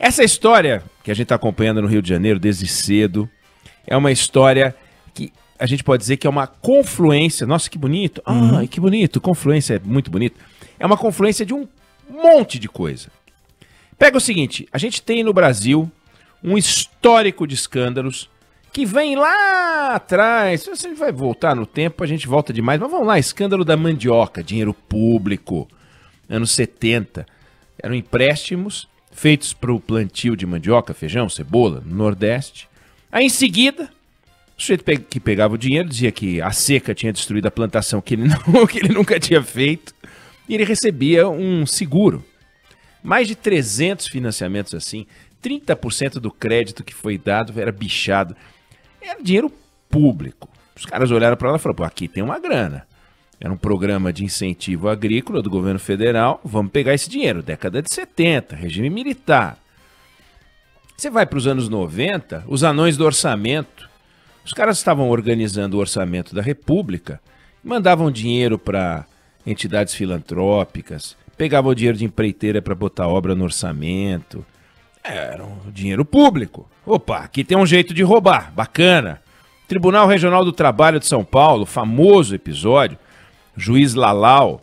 Essa história que a gente está acompanhando no Rio de Janeiro desde cedo é uma história que a gente pode dizer que é uma confluência. Nossa, que bonito. Ai, que bonito. Confluência é muito bonito. É uma confluência de um monte de coisa. Pega o seguinte, a gente tem no Brasil um histórico de escândalos que vem lá atrás. Se você vai voltar no tempo, a gente volta demais. Mas vamos lá, escândalo da mandioca, dinheiro público, anos 70. Eram empréstimos feitos para o plantio de mandioca, feijão, cebola, no Nordeste. Aí, em seguida, o sujeito que pegava o dinheiro dizia que a seca tinha destruído a plantação que ele nunca tinha feito. E ele recebia um seguro. Mais de 300 financiamentos assim. 30% do crédito que foi dado era bichado. Era dinheiro público. Os caras olharam para lá e falaram, pô, aqui tem uma grana. Era um programa de incentivo agrícola do governo federal. Vamos pegar esse dinheiro. Década de 70, regime militar. Você vai para os anos 90, os anões do orçamento. Os caras estavam organizando o orçamento da República, mandavam dinheiro para entidades filantrópicas, pegavam dinheiro de empreiteira para botar obra no orçamento. Era um dinheiro público. Opa, aqui tem um jeito de roubar, bacana. Tribunal Regional do Trabalho de São Paulo, famoso episódio, juiz Lalau.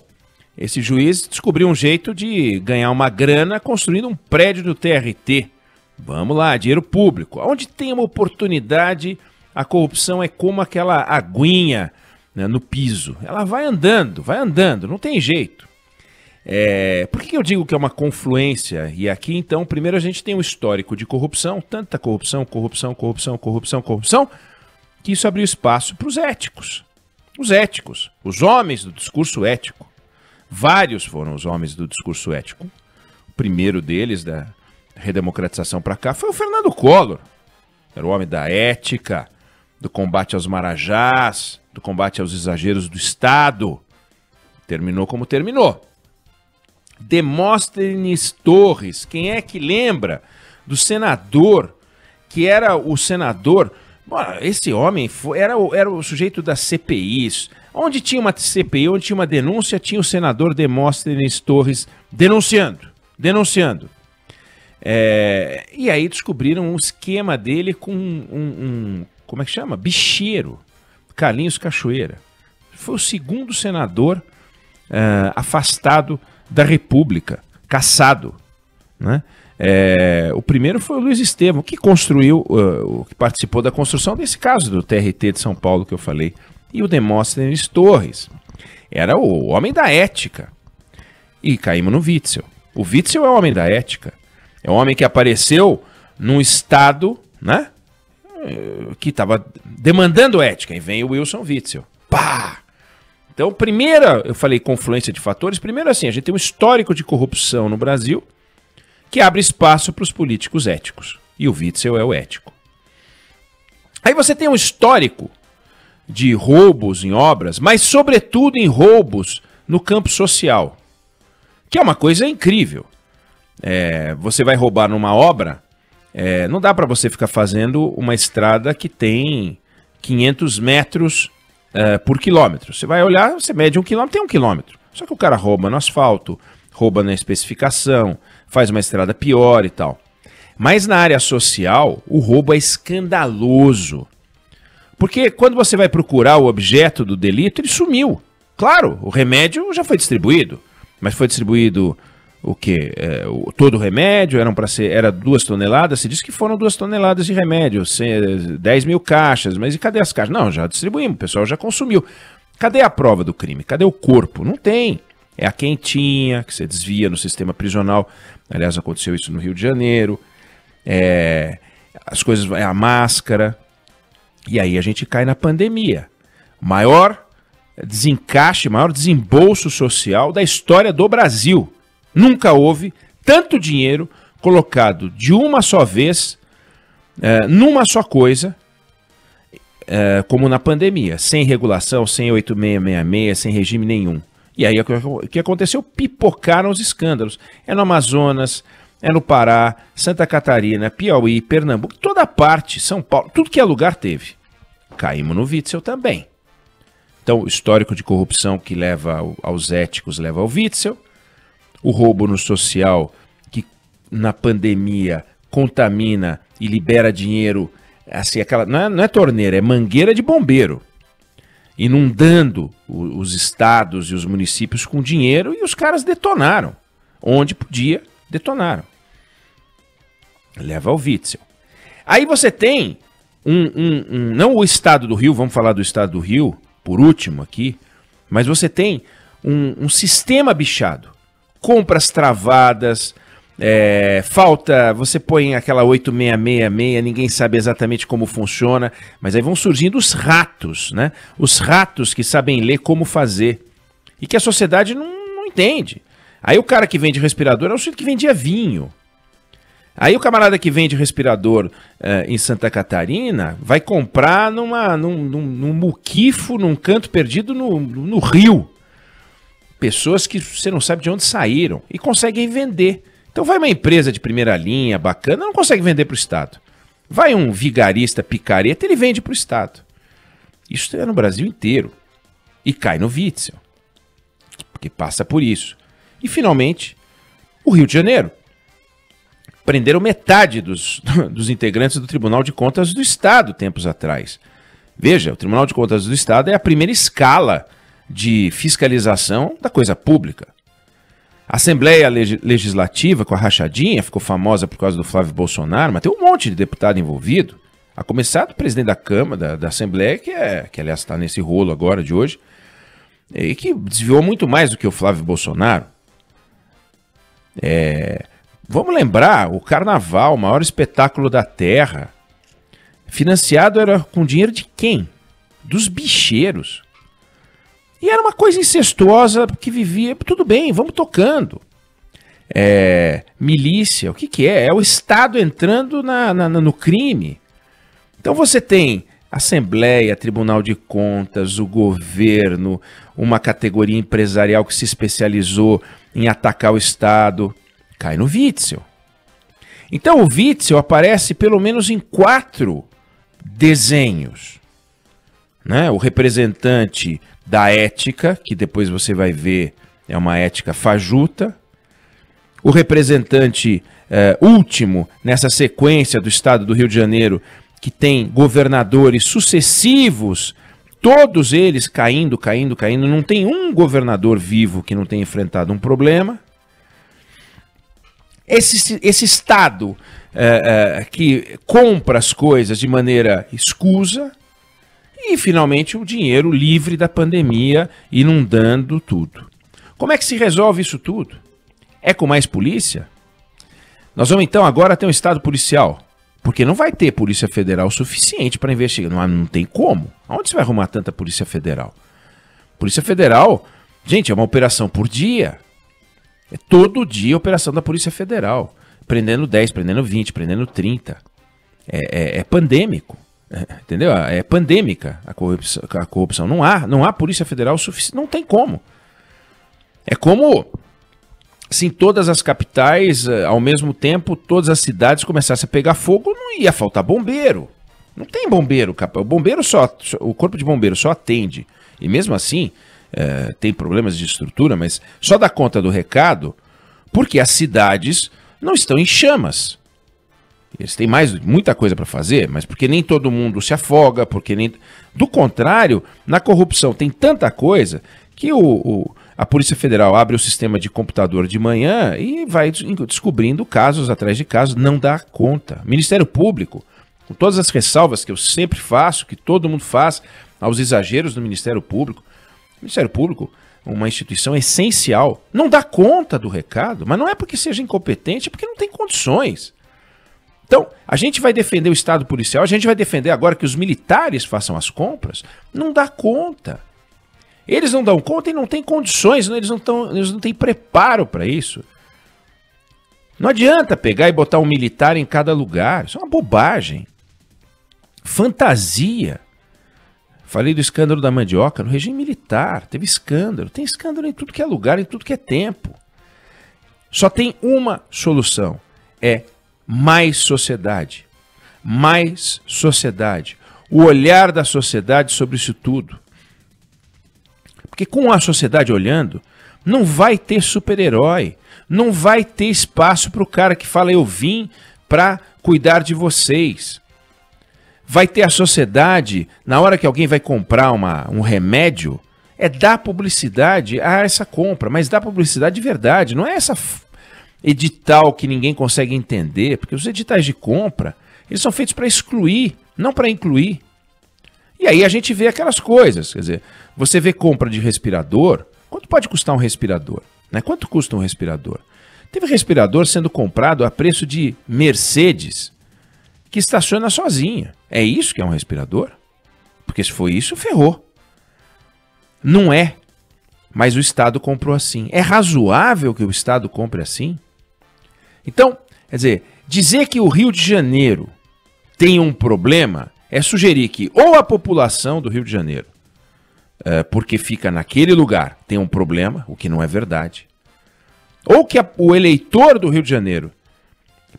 Esse juiz descobriu um jeito de ganhar uma grana construindo um prédio do TRT. Vamos lá, dinheiro público. Onde tem uma oportunidade, a corrupção é como aquela aguinha, né, no piso. Ela vai andando, não tem jeito. Por que eu digo que é uma confluência? E aqui, então, primeiro a gente tem um histórico de corrupção, tanta corrupção, que isso abriu espaço para os éticos. Os éticos, os homens do discurso ético. Vários foram os homens do discurso ético. O primeiro deles, da redemocratização para cá, foi o Fernando Collor. Era o homem da ética, do combate aos marajás, do combate aos exageros do Estado. Terminou como terminou. Demóstenes Torres, quem é que lembra do senador, que era o senador... Esse homem era o sujeito das CPIs. Onde tinha uma CPI, onde tinha uma denúncia, tinha o senador Demóstenes Torres denunciando. E aí descobriram um esquema dele com como é que chama? Bicheiro, Carlinhos Cachoeira. Foi o segundo senador afastado da República, cassado, né? O primeiro foi o Luiz Estevão, que construiu, que participou da construção desse caso do TRT de São Paulo que eu falei. E o Demóstenes Torres era o homem da ética. E caímos no Witzel. O Witzel é o homem da ética. É um homem que apareceu num estado, né, que estava demandando ética. E vem o Wilson Witzel. Pá! Então, primeira, eu falei confluência de fatores. Primeiro, assim, a gente tem um histórico de corrupção no Brasil que abre espaço para os políticos éticos. E o Witzel é o ético. Aí você tem um histórico de roubos em obras, mas sobretudo em roubos no campo social, que é uma coisa incrível. Você vai roubar numa obra, não dá para você ficar fazendo uma estrada que tem 500 metros por quilômetro. Você vai olhar, você mede 1 quilômetro, tem 1 quilômetro. Só que o cara rouba no asfalto, rouba na especificação, faz uma estrada pior e tal. Mas na área social, o roubo é escandaloso. Porque quando você vai procurar o objeto do delito, ele sumiu. Claro, o remédio já foi distribuído. Mas foi distribuído o quê? Todo o remédio, era 2 toneladas. Se diz que foram 2 toneladas de remédio, 10 mil caixas. Mas e cadê as caixas? Não, já distribuímos, o pessoal já consumiu. Cadê a prova do crime? Cadê o corpo? Não tem. É a quentinha, que você desvia no sistema prisional. Aliás, aconteceu isso no Rio de Janeiro. As coisas, a máscara. E aí a gente cai na pandemia. Maior desencaixe, maior desembolso social da história do Brasil. Nunca houve tanto dinheiro colocado de uma só vez, numa só coisa, como na pandemia. Sem regulação, sem 8666, sem regime nenhum. E aí o que aconteceu? Pipocaram os escândalos. É no Amazonas, é no Pará, Santa Catarina, Piauí, Pernambuco, toda parte, São Paulo, tudo que é lugar teve. Caímos no Witzel também. Então, o histórico de corrupção que leva aos éticos leva ao Witzel. O roubo no social, que na pandemia contamina e libera dinheiro, assim, aquela, não é torneira, é mangueira de bombeiro, inundando os estados e os municípios com dinheiro, e os caras detonaram. Onde podia, detonaram. Leva ao Witzel. Aí você tem não o estado do Rio, vamos falar do estado do Rio, por último aqui, mas você tem um sistema bichado. Compras travadas, falta, você põe aquela 8666, ninguém sabe exatamente como funciona, mas aí vão surgindo os ratos, né? Os ratos que sabem ler como fazer e que a sociedade não entende. Aí o cara que vende respirador é o sujeito que vendia vinho. Aí o camarada que vende respirador em Santa Catarina vai comprar num muquifo, num canto perdido no Rio. Pessoas que você não sabe de onde saíram e conseguem vender. Então vai uma empresa de primeira linha, bacana, não consegue vender para o Estado. Vai um vigarista, picareta, ele vende para o Estado. Isso é no Brasil inteiro. E cai no Witzel. Porque passa por isso. E finalmente, o Rio de Janeiro. Prenderam metade dos integrantes do Tribunal de Contas do Estado tempos atrás. Veja, o Tribunal de Contas do Estado é a primeira escala de fiscalização da coisa pública. A Assembleia Legislativa, com a rachadinha, ficou famosa por causa do Flávio Bolsonaro, mas tem um monte de deputado envolvido, a começar do presidente da Câmara, da Assembleia, que aliás está nesse rolo agora de hoje, e que desviou muito mais do que o Flávio Bolsonaro. Vamos lembrar, o Carnaval, o maior espetáculo da Terra, financiado era com dinheiro de quem? Dos bicheiros. E era uma coisa incestuosa que vivia, tudo bem, vamos tocando. Milícia, o que é? É o Estado entrando no crime. Então você tem Assembleia, Tribunal de Contas, o governo, uma categoria empresarial que se especializou em atacar o Estado. Cai no Witzel. Então o Witzel aparece pelo menos em 4 desenhos. Né? O representante da ética, que depois você vai ver é uma ética fajuta. O representante último nessa sequência do Estado do Rio de Janeiro, que tem governadores sucessivos, todos eles caindo. Não tem um governador vivo que não tenha enfrentado um problema. Esse Estado que compra as coisas de maneira escusa e, finalmente, o dinheiro livre da pandemia inundando tudo. Como é que se resolve isso tudo? É com mais polícia? Nós vamos, então, agora ter um Estado policial, porque não vai ter Polícia Federal suficiente para investigar. Não tem como. Aonde você vai arrumar tanta Polícia Federal? Polícia Federal, gente, é uma operação por dia. É todo dia a operação da Polícia Federal. Prendendo 10, prendendo 20, prendendo 30. É pandêmico. Entendeu? É pandêmica a corrupção. Não há Polícia Federal suficiente. Não tem como. É como se em todas as capitais, ao mesmo tempo, todas as cidades começassem a pegar fogo, não ia faltar bombeiro. Não tem bombeiro. O corpo de bombeiro só atende. E mesmo assim, tem problemas de estrutura, mas só dá conta do recado porque as cidades não estão em chamas. Eles têm muita coisa para fazer, mas porque nem todo mundo se afoga, porque nem... Do contrário, na corrupção tem tanta coisa que a Polícia Federal abre o sistema de computador de manhã e vai descobrindo casos atrás de casos, não dá conta. Ministério Público, com todas as ressalvas que eu sempre faço, que todo mundo faz, aos exageros do Ministério Público. O Ministério Público, uma instituição essencial, não dá conta do recado, mas não é porque seja incompetente, é porque não tem condições. Então, a gente vai defender o Estado policial, a gente vai defender agora que os militares façam as compras, não dá conta. Eles não dão conta e não têm condições, eles não têm preparo para isso. Não adianta pegar e botar um militar em cada lugar, isso é uma bobagem. Fantasia. Falei do escândalo da mandioca, no regime militar, teve escândalo. Tem escândalo em tudo que é lugar, em tudo que é tempo. Só tem uma solução, é mais sociedade. Mais sociedade. O olhar da sociedade sobre isso tudo. Porque com a sociedade olhando, não vai ter super-herói. Não vai ter espaço para o cara que fala, eu vim para cuidar de vocês. Vai ter a sociedade, na hora que alguém vai comprar um remédio, dar publicidade a essa compra, mas dar publicidade de verdade, não é essa edital que ninguém consegue entender, porque os editais de compra, eles são feitos para excluir, não para incluir. E aí a gente vê aquelas coisas, quer dizer, você vê compra de respirador, quanto pode custar um respirador? Né? Quanto custa um respirador? Teve respirador sendo comprado a preço de Mercedes, que estaciona sozinha. É isso que é um respirador? Porque se foi isso, ferrou. Não é, mas o Estado comprou assim. É razoável que o Estado compre assim? Então, quer dizer que o Rio de Janeiro tem um problema é sugerir que ou a população do Rio de Janeiro, porque fica naquele lugar, tem um problema, o que não é verdade, ou que o eleitor do Rio de Janeiro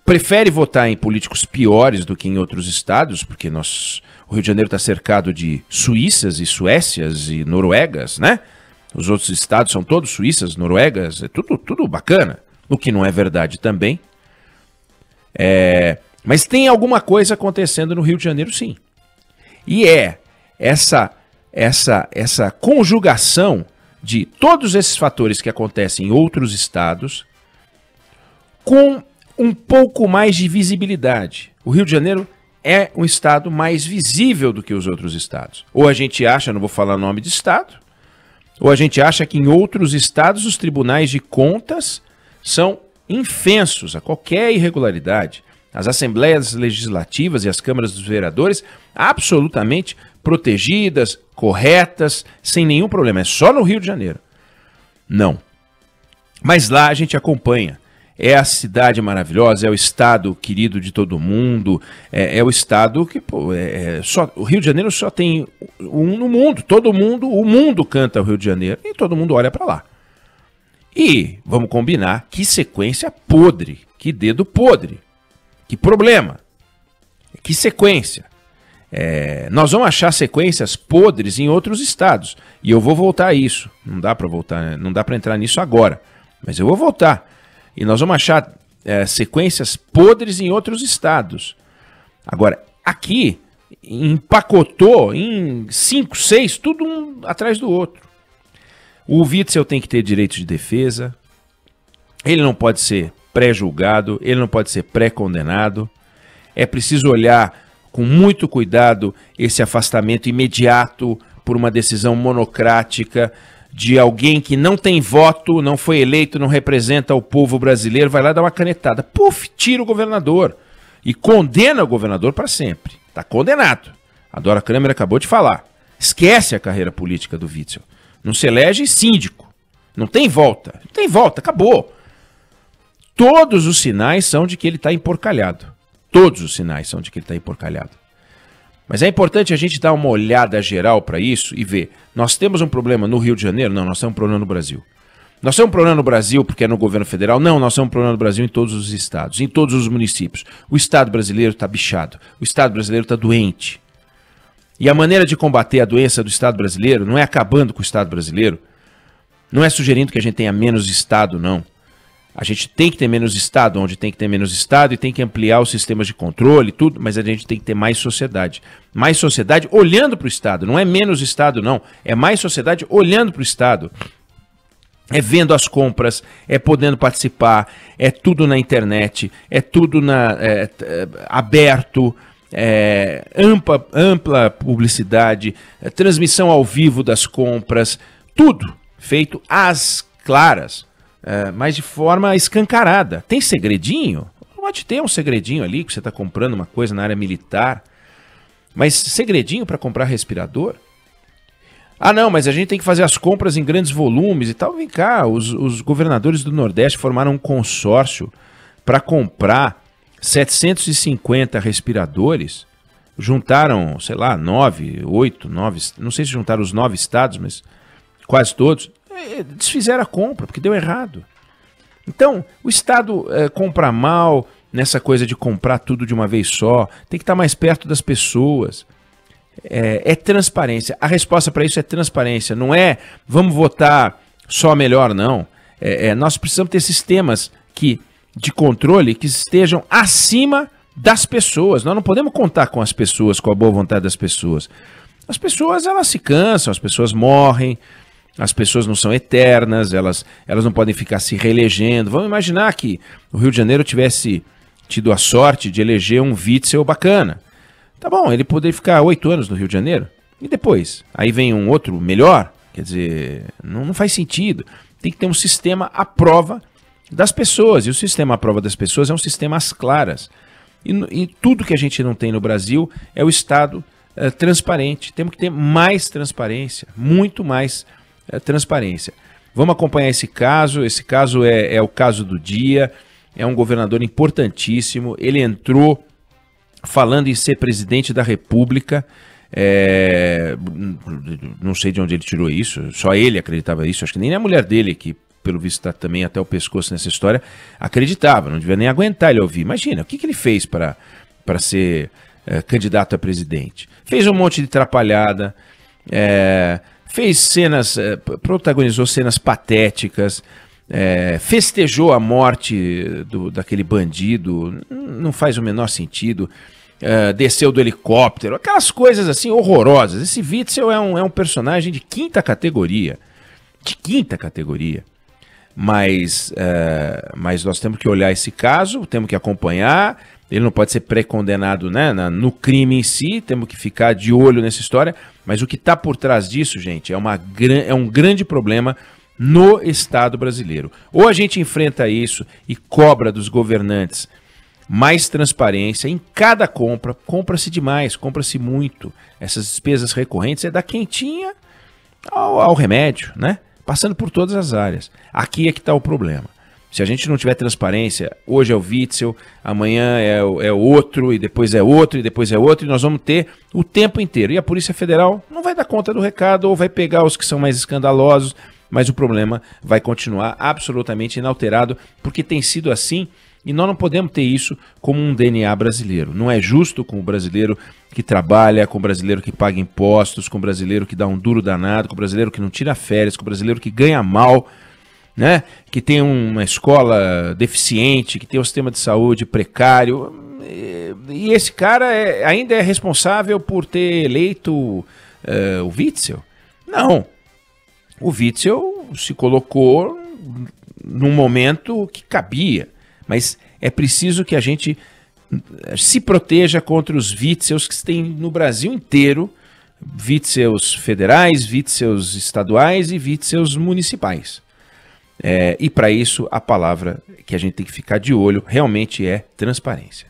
prefere votar em políticos piores do que em outros estados, porque o Rio de Janeiro está cercado de Suíças e Suécias e Noruegas, né? Os outros estados são todos Suíças, Noruegas, é tudo bacana, o que não é verdade também. Mas tem alguma coisa acontecendo no Rio de Janeiro, sim. E essa conjugação de todos esses fatores que acontecem em outros estados com um pouco mais de visibilidade. O Rio de Janeiro é um estado mais visível do que os outros estados. Ou a gente acha, não vou falar nome de estado, ou a gente acha que em outros estados os tribunais de contas são infensos a qualquer irregularidade. As assembleias legislativas e as câmaras dos vereadores absolutamente protegidas, corretas, sem nenhum problema. É só no Rio de Janeiro. Não. Mas lá a gente acompanha. É a cidade maravilhosa, é o estado querido de todo mundo, é o estado que... o Rio de Janeiro só tem um no mundo. O mundo canta o Rio de Janeiro e todo mundo olha para lá. E vamos combinar, que sequência podre, que dedo podre. Que problema, que sequência. Nós vamos achar sequências podres em outros estados. E eu vou voltar a isso. Não dá para voltar, não dá para entrar nisso agora. Mas eu vou voltar. E nós vamos achar sequências podres em outros estados. Agora, aqui, empacotou em 5, 6, tudo um atrás do outro. O Witzel tem que ter direito de defesa. Ele não pode ser pré-julgado, ele não pode ser pré-condenado. É preciso olhar com muito cuidado esse afastamento imediato por uma decisão monocrática de alguém que não tem voto, não foi eleito, não representa o povo brasileiro, vai lá dar uma canetada. Puf, tira o governador e condena o governador para sempre. Está condenado. A Dora Kramer acabou de falar. Esquece a carreira política do Witzel. Não se elege síndico. Não tem volta. Não tem volta, acabou. Todos os sinais são de que ele está emporcalhado. Todos os sinais são de que ele está emporcalhado. Mas é importante a gente dar uma olhada geral para isso e ver. Nós temos um problema no Rio de Janeiro? Não, nós temos um problema no Brasil. Nós temos um problema no Brasil porque é no governo federal? Não, nós temos um problema no Brasil em todos os estados, em todos os municípios. O Estado brasileiro está bichado. O Estado brasileiro está doente. E a maneira de combater a doença do Estado brasileiro não é acabando com o Estado brasileiro, não é sugerindo que a gente tenha menos Estado, não. A gente tem que ter menos Estado, onde tem que ter menos Estado, e tem que ampliar os sistemas de controle e tudo, mas a gente tem que ter mais sociedade. Mais sociedade olhando para o Estado, não é menos Estado, não. É mais sociedade olhando para o Estado. É vendo as compras, é podendo participar, é tudo na internet, é tudo aberto, ampla publicidade, transmissão ao vivo das compras, tudo feito às claras. Mas de forma escancarada. Tem segredinho? Pode ter um segredinho ali, que você está comprando uma coisa na área militar. Mas segredinho para comprar respirador? Ah, não, mas a gente tem que fazer as compras em grandes volumes e tal. Vem cá, os governadores do Nordeste formaram um consórcio para comprar 750 respiradores. Juntaram, sei lá, 9, 8, 9, não sei se juntaram os 9 estados, mas quase todos. Desfizeram a compra, porque deu errado. Então, o Estado compra mal nessa coisa de comprar tudo de uma vez só, tem que estar mais perto das pessoas. É transparência. A resposta para isso é transparência. Não é vamos votar só melhor, não. nós precisamos ter sistemas de controle que estejam acima das pessoas. Nós não podemos contar com as pessoas, com a boa vontade das pessoas. As pessoas, elas se cansam, as pessoas morrem, as pessoas não são eternas, elas não podem ficar se reelegendo. Vamos imaginar que o Rio de Janeiro tivesse tido a sorte de eleger um Witzel bacana. Tá bom, ele poderia ficar 8 anos no Rio de Janeiro. E depois? Aí vem um outro melhor? Quer dizer, não faz sentido. Tem que ter um sistema à prova das pessoas. E o sistema à prova das pessoas é um sistema às claras. E tudo que a gente não tem no Brasil é o Estado transparente. Temos que ter mais transparência, muito mais transparência. Vamos acompanhar esse caso. Esse caso é o caso do dia. É um governador importantíssimo. Ele entrou falando em ser presidente da República. Não sei de onde ele tirou isso. Só ele acreditava isso. Acho que nem a mulher dele, que pelo visto está também até o pescoço nessa história, acreditava. Não devia nem aguentar ele ouvir. Imagina, o que ele fez para ser candidato a presidente? Fez um monte de atrapalhada. Fez cenas, protagonizou cenas patéticas, festejou a morte daquele bandido, não faz o menor sentido, desceu do helicóptero, aquelas coisas assim horrorosas. Esse Witzel é um personagem de quinta categoria, mas nós temos que olhar esse caso, temos que acompanhar. Ele não pode ser pré-condenado, né, no crime em si, temos que ficar de olho nessa história, mas o que está por trás disso, gente, é um grande problema no Estado brasileiro. Ou a gente enfrenta isso e cobra dos governantes mais transparência em cada compra, compra-se demais, compra-se muito. Essas despesas recorrentes da quentinha ao remédio, né? Passando por todas as áreas. Aqui é que está o problema. Se a gente não tiver transparência, hoje é o Witzel, amanhã é outro, e depois é outro, e depois é outro, e nós vamos ter o tempo inteiro. E a Polícia Federal não vai dar conta do recado, ou vai pegar os que são mais escandalosos, mas o problema vai continuar absolutamente inalterado, porque tem sido assim, e nós não podemos ter isso como um DNA brasileiro. Não é justo com o brasileiro que trabalha, com o brasileiro que paga impostos, com o brasileiro que dá um duro danado, com o brasileiro que não tira férias, com o brasileiro que ganha mal, né? Que tem uma escola deficiente, que tem um sistema de saúde precário, e esse cara ainda é responsável por ter eleito o Witzel? Não. O Witzel se colocou num momento que cabia, mas é preciso que a gente se proteja contra os Witzels que tem no Brasil inteiro, Witzels federais, Witzels estaduais e Witzels municipais. E para isso, a palavra que a gente tem que ficar de olho realmente é transparência.